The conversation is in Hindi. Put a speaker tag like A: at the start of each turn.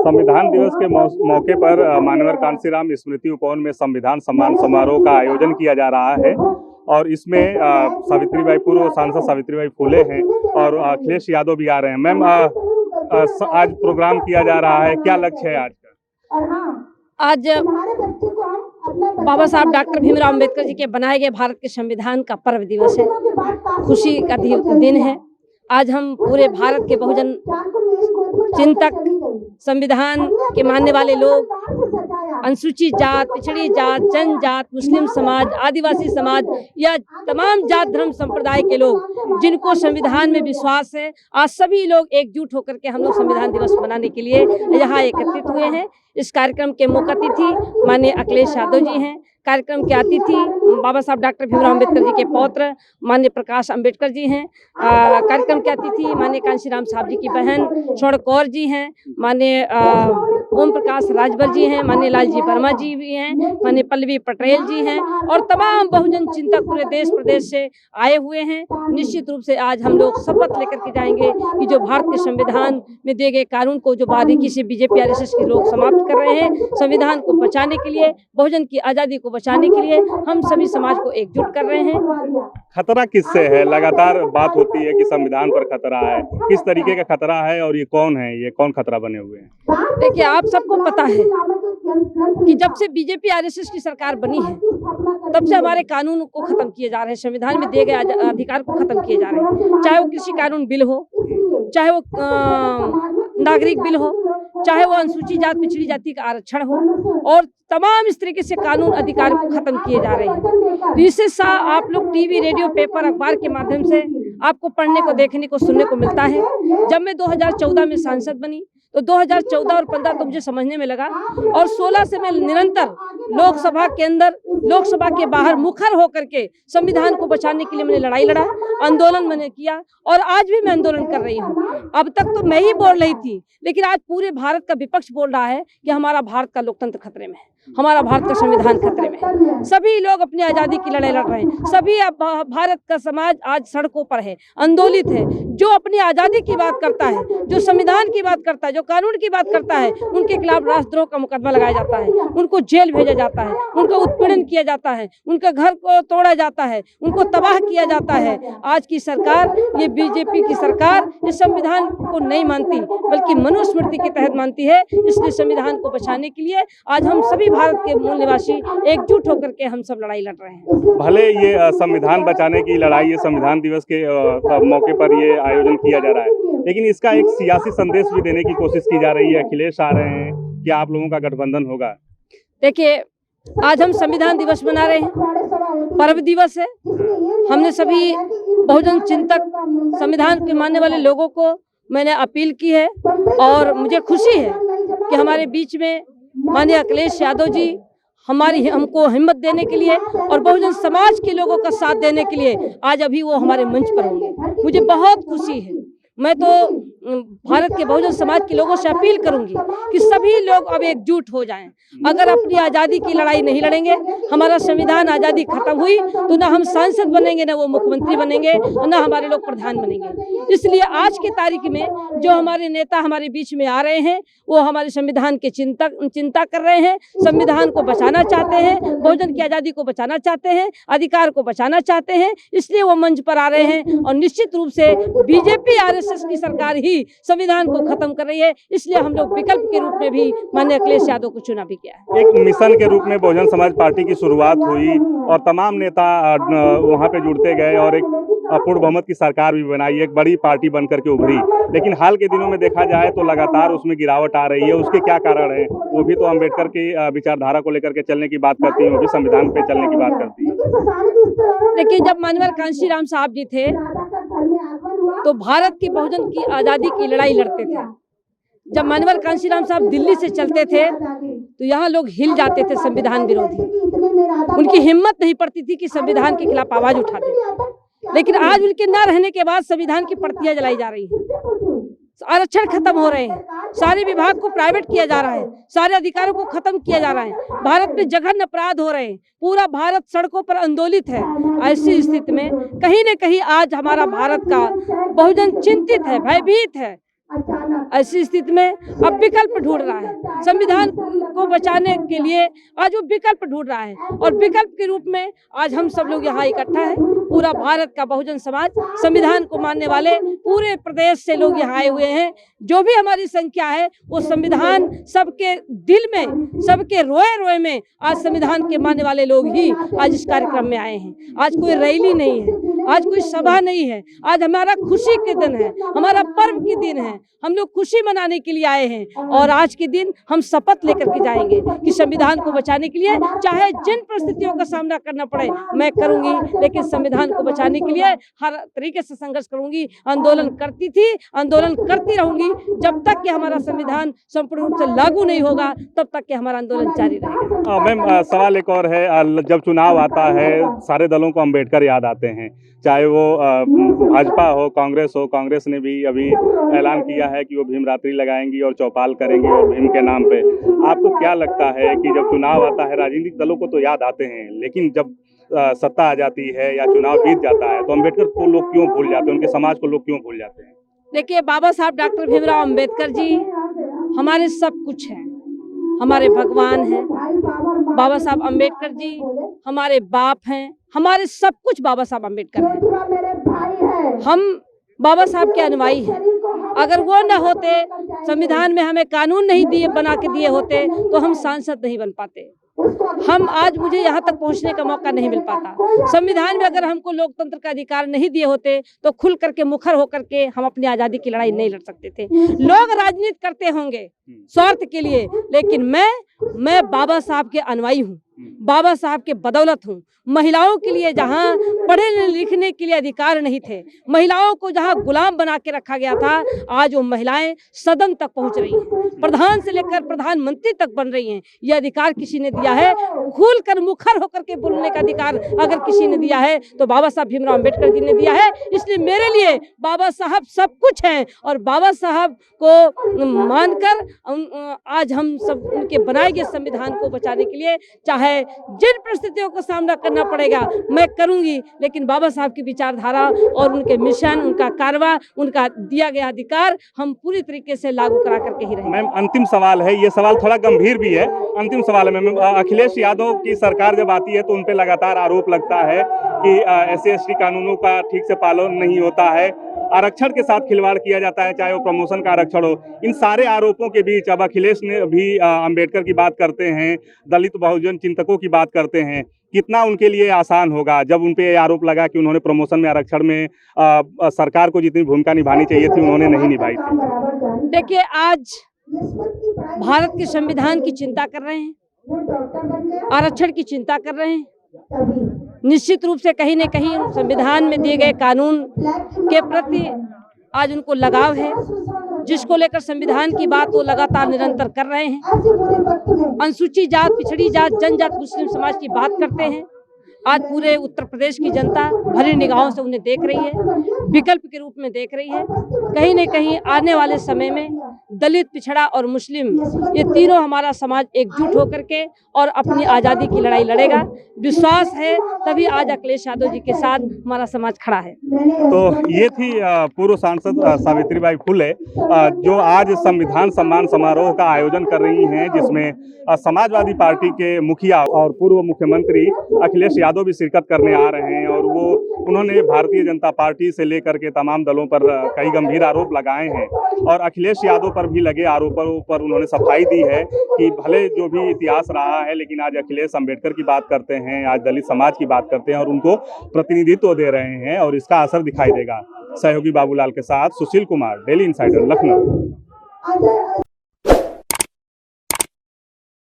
A: संविधान दिवस के मौके पर माननीय कांशीराम स्मृति उपवन में संविधान सम्मान समारोह का आयोजन किया जा रहा है और इसमें सावित्रीबाई पूर्व सांसद सावित्रीबाई फुले हैं और अखिलेश यादव भी आ रहे हैं। मैम, आज प्रोग्राम किया जा रहा है, क्या लक्ष्य है आज का?
B: आज बाबा साहब डॉक्टर भीमराव अम्बेडकर जी के बनाए गए भारत के संविधान का पर्व दिवस है, खुशी का दिन है। आज हम पूरे भारत के बहुजन चिंतक, संविधान के मानने वाले लोग, अनुसूचित जात, पिछड़ी जात, जनजात, मुस्लिम समाज, आदिवासी समाज या तमाम जात धर्म संप्रदाय के लोग जिनको संविधान में विश्वास है, आज सभी लोग एकजुट होकर के हम लोग संविधान दिवस मनाने के लिए यहाँ एकत्रित हुए हैं। इस कार्यक्रम के मुख्य अतिथि माननीय अखिलेश यादव जी हैं। कार्यक्रम के अतिथि बाबा साहब डॉक्टर भीमराव अम्बेडकर जी के पौत्र माननीय प्रकाश अम्बेडकर जी हैं। कार्यक्रम के अतिथि माननीय कांशीराम साहब जी की बहन स्वर्ण कौर जी हैं। माननीय ओम प्रकाश राजभर जी हैं। माननीय लालजी वर्मा जी भी हैं। माननीय पल्लवी पटेल जी हैं और तमाम बहुजन चिंतक पूरे देश प्रदेश से आए हुए हैं। निश्चित रूप से आज हम लोग शपथ लेकर के जाएंगे कि जो भारत के संविधान में दिए गए कानून को जो बारीकी से बीजेपी आरएसएस के लोग समाप्त कर रहे हैं, संविधान को बचाने के लिए, बहुजन की आज़ादी को बचाने के लिए हम सभी समाज को एकजुट कर रहे हैं।
A: खतरा किससे है? लगातार बात होती है कि संविधान पर खतरा है, किस तरीके का खतरा है और ये कौन है, ये कौन खतरा बने हुए हैं?
B: देखिए, आप सबको पता है कि जब से बीजेपी आरएसएस की सरकार बनी है तब से हमारे कानून को खत्म किए जा रहे हैं, संविधान में दिए गए अधिकार को खत्म किए जा रहे हैं। चाहे वो कृषि कानून बिल हो, चाहे वो नागरिक बिल हो, चाहे वो अनुसूचित जात पिछड़ी जाति का आरक्षण हो, और तमाम इस तरीके से कानून अधिकार को खत्म किए जा रहे हैं। तो इससे आप लोग टीवी, रेडियो, पेपर, अखबार के माध्यम से आपको पढ़ने को, देखने को, सुनने को मिलता है। जब मैं 2014 में सांसद बनी तो 2014 और 15 तो मुझे समझने में लगा, और 16 से मैं निरंतर लोकसभा के अंदर, लोकसभा के बाहर मुखर होकर के संविधान को बचाने के लिए मैंने लड़ाई लड़ा, आंदोलन मैंने किया और आज भी मैं आंदोलन कर रही हूँ। अब तक तो मैं ही बोल रही थी, लेकिन आज पूरे भारत का विपक्ष बोल रहा है कि हमारा भारत का लोकतंत्र खतरे में है, हमारा भारत का संविधान खतरे में है। सभी लोग अपनी आज़ादी की लड़ाई लड़ रहे हैं। सभी भारत का समाज आज सड़कों पर है, आंदोलित है। जो अपनी आज़ादी की बात करता है, जो संविधान की बात करता है, जो कानून की बात करता है, उनके खिलाफ राष्ट्रद्रोह का मुकदमा लगाया जाता है, उनको जेल भेजा जाता है, उनका उत्पीड़न किया जाता है, उनके घर को तोड़ा जाता है, उनको तबाह किया जाता है। आज की सरकार, ये बीजेपी की सरकार, इस संविधान को नहीं मानती बल्कि मनुस्मृति के तहत मानती है। इसलिए संविधान को बचाने के लिए आज हम सभी भारत के मूल निवासी एकजुट होकर के हम सब लड़ाई लड़ रहे हैं।
A: भले ये संविधान बचाने की लड़ाई, ये संविधान दिवस के मौके पर ये आयोजन किया जा रहा है, लेकिन इसका एक सियासी संदेश भी देने की कोशिश की जा रही है। अखिलेश आ रहे हैं, क्या आप लोगों का गठबंधन होगा?
B: देखिए, आज हम संविधान दिवस मना रहे हैं, पर्व दिवस है। हमने सभी बहुजन चिंतक, संविधान के मानने वाले लोगों को मैंने अपील की है और मुझे खुशी है कि हमारे बीच में माननीय अखिलेश यादव जी हमको हिम्मत देने के लिए और बहुजन समाज के लोगों का साथ देने के लिए आज अभी वो हमारे मंच पर होंगे। मुझे बहुत खुशी है। मैं तो भारत के बहुजन समाज के लोगों से अपील करूंगी कि सभी लोग अब एकजुट हो जाएं। अगर अपनी आज़ादी की लड़ाई नहीं लड़ेंगे, हमारा संविधान आज़ादी खत्म हुई तो ना हम सांसद बनेंगे, ना वो मुख्यमंत्री बनेंगे, और ना हमारे लोग प्रधान बनेंगे। इसलिए आज की तारीख में जो हमारे नेता हमारे बीच में आ रहे हैं, वो हमारे संविधान के चिंता कर रहे हैं, संविधान को बचाना चाहते हैं, बहुजन की आज़ादी को बचाना चाहते हैं, अधिकार को बचाना चाहते हैं। इसलिए वो मंच पर आ रहे हैं और निश्चित रूप से बीजेपी आरएसएस की सरकार ही संविधान को खत्म कर रही है। इसलिए हम लोग विकल्प के रूप में भी माननीय अखिलेश यादव को चुना भी किया है।
A: एक मिशन के रूप में बहुजन समाज पार्टी की शुरुआत हुई और तमाम नेता वहां पे जुड़ते गए और एक पूर्ण बहुमत की सरकार भी बनाई, एक बड़ी पार्टी बनकर के उभरी। लेकिन हाल के दिनों में देखा जाए तो लगातार उसमें गिरावट आ रही है। उसके क्या कारण है? वो भी तो अम्बेडकर की विचारधारा को लेकर के चलने की बात करती है, वो भी संविधान पे चलने की बात करती है।
B: देखिए, जब माननीय कांशीराम साहब जी थे तो भारत की बहुजन की आज़ादी की लड़ाई लड़ते थे। जब माननीय कांशीराम साहब दिल्ली से चलते थे तो यहाँ लोग हिल जाते थे, संविधान विरोधी। उनकी हिम्मत नहीं पड़ती थी कि संविधान के खिलाफ आवाज उठाते। लेकिन आज उनके न रहने के बाद संविधान की प्रतियां जलाई जा रही हैं, आरक्षण खत्म हो रहे हैं, सारे विभाग को प्राइवेट किया जा रहा है, सारे अधिकारों को खत्म किया जा रहा है, भारत में जघन्य अपराध हो रहे हैं, पूरा भारत सड़कों पर आंदोलित है। ऐसी स्थिति में कहीं न कहीं आज हमारा भारत का बहुजन चिंतित है, भयभीत है। ऐसी स्थिति में अब विकल्प ढूंढ रहा है। संविधान को बचाने के लिए आज वो विकल्प ढूंढ रहा है और विकल्प के रूप में आज हम सब लोग यहाँ इकट्ठा है। पूरा भारत का बहुजन समाज, संविधान को मानने वाले पूरे प्रदेश से लोग यहाँ आए हुए हैं। जो भी हमारी संख्या है वो संविधान सबके दिल में, सबके रोए रोए में आज संविधान के मानने वाले लोग ही आज इस कार्यक्रम में आए हैं। आज कोई रैली नहीं है, आज कोई सभा नहीं है, आज हमारा खुशी के दिन है, हमारा पर्व के दिन है। हम लोग खुशी मनाने के लिए आए हैं और आज के दिन हम शपथ लेकर के जाएंगे कि संविधान को बचाने के लिए चाहे जिन परिस्थितियों का सामना करना पड़े मैं करूंगी, लेकिन संविधान को बचाने के लिए हर तरीके से संघर्ष करूंगी। आंदोलन करती थी, आंदोलन करती रहूंगी जब तक कि हमारा संविधान संपूर्ण रूप से लागू नहीं होगा, तब तक कि हमारा आंदोलन जारी रहेगा।
A: मैम, सवाल एक और है, जब चुनाव आता है सारे दलों को अम्बेडकर याद आते हैं, चाहे वो भाजपा हो, कांग्रेस हो। कांग्रेस ने भी अभी ऐलान किया है कि वो भीम रात्रि लगाएंगी और चौपाल करेंगी और भीम के नाम पे। आपको क्या लगता है कि जब चुनाव आता है राजनीतिक दलों को तो याद आते हैं, लेकिन जब सत्ता आ जाती है या चुनाव बीत जाता है तो अम्बेडकर को लोग क्यों भूल जाते हैं, उनके समाज को लोग क्यों भूल जाते हैं?
B: देखिए, बाबा साहब डॉक्टर भीमराव अम्बेडकर जी हमारे सब कुछ हैं, हमारे भगवान हैं। बाबा साहब अम्बेडकर जी हमारे बाप हैं, हमारे सब कुछ बाबा साहब अम्बेडकर हैं। हम बाबा साहब के अनुयायी हैं। अगर वो न होते, संविधान में हमें कानून नहीं बना के दिए होते तो हम सांसद नहीं बन पाते। हम आज मुझे यहाँ तक पहुँचने का मौका नहीं मिल पाता। संविधान में अगर हमको लोकतंत्र का अधिकार नहीं दिए होते तो खुल करके मुखर होकर के हम अपनी आज़ादी की लड़ाई नहीं लड़ सकते थे। लोग राजनीति करते होंगे स्वार्थ के लिए, लेकिन मैं बाबा साहब के अनुयायी हूँ, बाबा साहब के बदौलत हूँ। महिलाओं के लिए जहाँ पढ़ने लिखने के लिए अधिकार नहीं थे, महिलाओं को जहाँ गुलाम बना के रखा गया था, आज वो महिलाएं सदन तक पहुँच रही हैं, प्रधान से लेकर प्रधानमंत्री तक बन रही हैं। ये अधिकार किसी ने दिया है, खुल कर मुखर होकर के बोलने का अधिकार अगर किसी ने दिया है तो बाबा साहब भीमराव अम्बेडकर जी ने दिया है। इसलिए मेरे लिए बाबा साहब सब कुछ हैं और बाबा साहब को मानकर आज हम सब उनके बनाए गए संविधान को बचाने के लिए चाहे जिन परिस्थितियों का सामना करना पड़ेगा मैं करूंगी, लेकिन बाबा साहब की विचारधारा और उनके मिशन, उनका कारवा, उनका दिया गया अधिकार हम पूरी तरीके से लागू करा करके ही रहेंगे।
A: मैम, अंतिम सवाल है, ये सवाल थोड़ा गंभीर भी है। अंतिम सवाल है मैम, अखिलेश यादव की सरकार जब आती है तो उन पे लगातार आरोप लगता है कि SC/ST कानूनों का ठीक से पालन नहीं होता है, आरक्षण के साथ खिलवाड़ किया जाता है, चाहे वो प्रमोशन का आरक्षण हो। इन सारे आरोपों के बीच अब अखिलेश ने भी अम्बेडकर की बात करते हैं, दलित बहुजन चिंतकों की बात करते हैं। कितना उनके लिए आसान होगा जब उन पे आरोप लगा कि उन्होंने प्रमोशन में, आरक्षण में सरकार को जितनी भूमिका निभानी चाहिए थी उन्होंने नहीं निभाई थी?
B: देखिए, आज भारत के संविधान की चिंता कर रहे हैं, आरक्षण की चिंता कर रहे हैं। निश्चित रूप से कहीं न कहीं संविधान में दिए गए कानून के प्रति आज उनको लगाव है, जिसको लेकर संविधान की बात वो लगातार निरंतर कर रहे हैं। अनुसूचित जात, पिछड़ी जात, जनजात, मुस्लिम समाज की बात करते हैं। आज पूरे उत्तर प्रदेश की जनता भरी निगाहों से उन्हें देख रही है, विकल्प के रूप में देख रही है। कहीं न कहीं आने वाले समय में दलित, पिछड़ा और मुस्लिम, ये तीनों हमारा समाज एकजुट होकर के और अपनी आज़ादी की लड़ाई लड़ेगा। विश्वास है तभी आज अखिलेश यादव जी के साथ हमारा समाज खड़ा है।
A: तो ये थी पूर्व सांसद सावित्रीबाई फुले जो आज संविधान सम्मान समारोह का आयोजन कर रही हैं, जिसमें समाजवादी पार्टी के मुखिया और पूर्व मुख्यमंत्री अखिलेश यादव भी शिरकत करने आ रहे हैं। और उन्होंने भारतीय जनता पार्टी से लेकर के तमाम दलों पर कई गंभीर आरोप लगाए हैं और अखिलेश यादव पर भी लगे आरोपों पर उन्होंने सफाई दी है कि भले जो भी इतिहास रहा है, लेकिन आज अखिलेश अम्बेडकर की बात करते हैं, आज दलित समाज की बात करते हैं और उनको प्रतिनिधित्व दे रहे हैं और इसका असर दिखाई देगा। सहयोगी बाबूलाल के साथ सुशील कुमार, डेली इंसाइडर, लखनऊ।